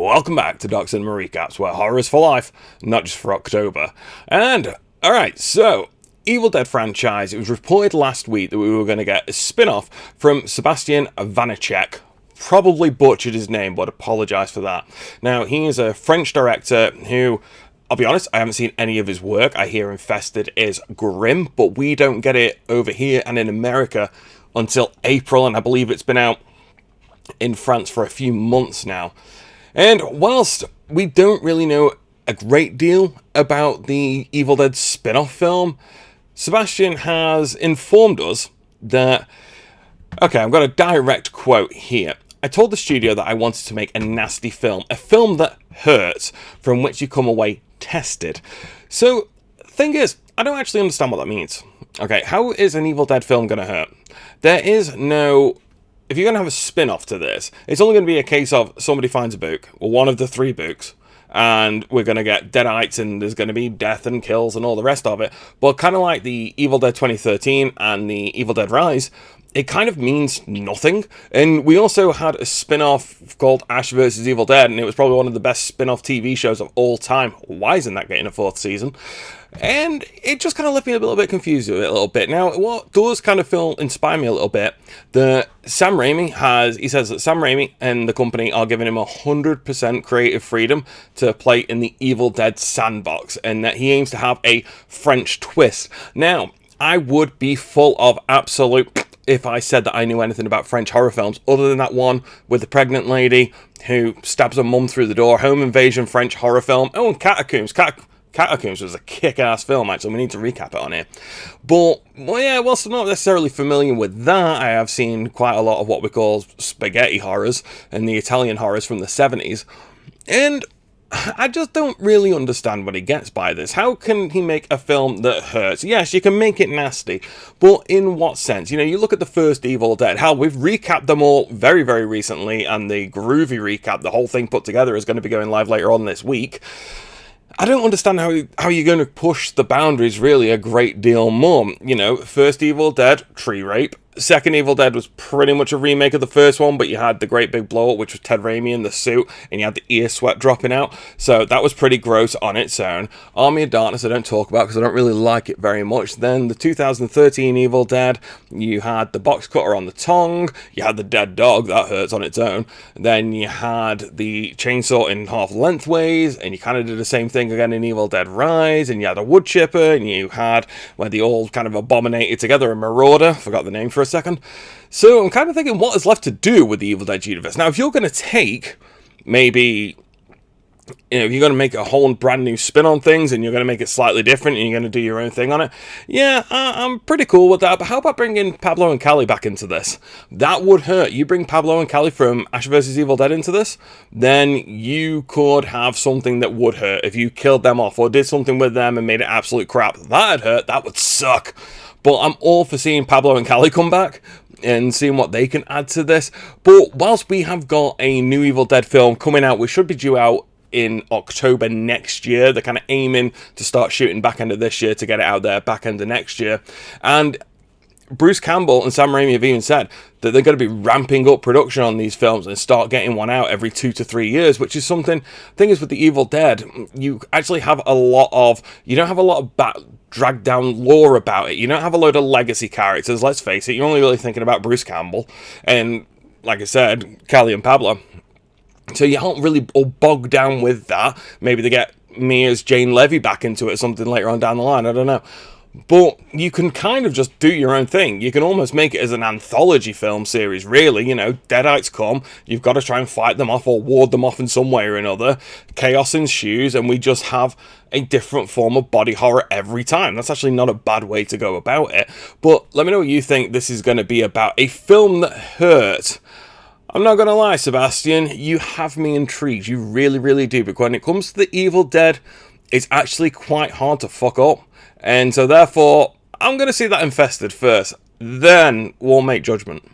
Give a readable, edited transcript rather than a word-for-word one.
Welcome back to Doc Cinema Recaps, where horror is for life, not just for October. And, alright, so, Evil Dead franchise, it was reported last week that we were going to get a spin-off from Sebastian Vanacek. Probably butchered his name, but apologise for that. Now, he is a French director who, I'll be honest, I haven't seen any of his work. I hear Infested is grim, but we don't get it over here and in America until April, and I believe it's been out in France for a few months now. And whilst we don't really know a great deal about the Evil Dead spin-off film, Sebastian has informed us that, okay, I've got a direct quote here. I told the studio that I wanted to make a nasty film, a film that hurts, from which you come away tested. So, thing is, I don't actually understand what that means. Okay, how is an Evil Dead film going to hurt? There is no... If you're going to have a spin-off to this, it's only going to be a case of somebody finds a book, or one of the 3 books, and we're going to get deadites, and there's going to be death and kills and all the rest of it. But kind of like the Evil Dead 2013 and the Evil Dead Rise, it kind of means nothing. And we also had a spin-off called Ash vs. Evil Dead, and it was probably one of the best spin-off TV shows of all time. Why isn't that getting a 4th season? And it just kind of left me a little bit confused with it a little bit. Now, what does kind of inspire me a little bit, that Sam Raimi he says that Sam Raimi and the company are giving him 100% creative freedom to play in the Evil Dead sandbox, and that he aims to have a French twist. Now, I would be full of absolute if I said that I knew anything about French horror films, other than that one with the pregnant lady who stabs her mum through the door, home invasion French horror film. Oh, and Catacombs. Catacombs was a kick-ass film, actually. We need to recap it on here. But, well, yeah, whilst I'm not necessarily familiar with that, I have seen quite a lot of what we call spaghetti horrors and the Italian horrors from the 70s. And I just don't really understand what he gets by this. How can he make a film that hurts? Yes, you can make it nasty, but in what sense? You know, you look at the first Evil Dead. Hell, we've recapped them all very, very recently, and the groovy recap, the whole thing put together, is going to be going live later on this week. I don't understand how you're going to push the boundaries really a great deal more. You know, first Evil Dead, tree rape. Second Evil Dead was pretty much a remake of the first one, but you had the great big blow up, which was Ted Raimi in the suit, and you had the ear sweat dropping out, so that was pretty gross on its own. Army of Darkness I don't talk about because I don't really like it very much. Then the 2013 Evil Dead, you had the box cutter on the tongue, you had the dead dog, that hurts on its own, then you had the chainsaw in half lengthways, and you kind of did the same thing again in Evil Dead Rise, and you had a wood chipper, and you had where they all kind of abominated together, a marauder, forgot the name for a second. So I'm kind of thinking, what is left to do with the Evil Dead universe? Now, if you're going to take maybe, you know, if you're going to make a whole brand new spin on things and you're going to make it slightly different and you're going to do your own thing on it, yeah, I'm pretty cool with that. But how about bringing Pablo and Callie back into this? That would hurt. You bring Pablo and Callie from Ash vs. Evil Dead into this, then you could have something that would hurt. If you killed them off or did something with them and made it absolute crap, that'd hurt. That would suck. But I'm all for seeing Pablo and Callie come back and seeing what they can add to this. But whilst we have got a new Evil Dead film coming out, which should be due out in October next year. They're kind of aiming to start shooting back end of this year to get it out there back end of next year. And Bruce Campbell and Sam Raimi have even said that they're going to be ramping up production on these films and start getting one out every 2 to 3 years, which is something. Thing is, with the Evil Dead, you actually have you don't have a lot of dragged down lore about it. You don't have a load of legacy characters. Let's face it, you're only really thinking about Bruce Campbell and, like I said, Callie and Pablo. So you aren't really all bogged down with that. Maybe they get me as Jane Levy back into it or something later on down the line. I don't know. But you can kind of just do your own thing. You can almost make it as an anthology film series, really. You know, deadites come, you've got to try and fight them off or ward them off in some way or another. Chaos ensues, and we just have a different form of body horror every time. That's actually not a bad way to go about it. But let me know what you think this is going to be about. A film that hurt. I'm not going to lie, Sebastian, you have me intrigued. You really, really do. But when it comes to the Evil Dead, it's actually quite hard to fuck up. And so therefore, I'm going to see that Infested first. Then we'll make judgment.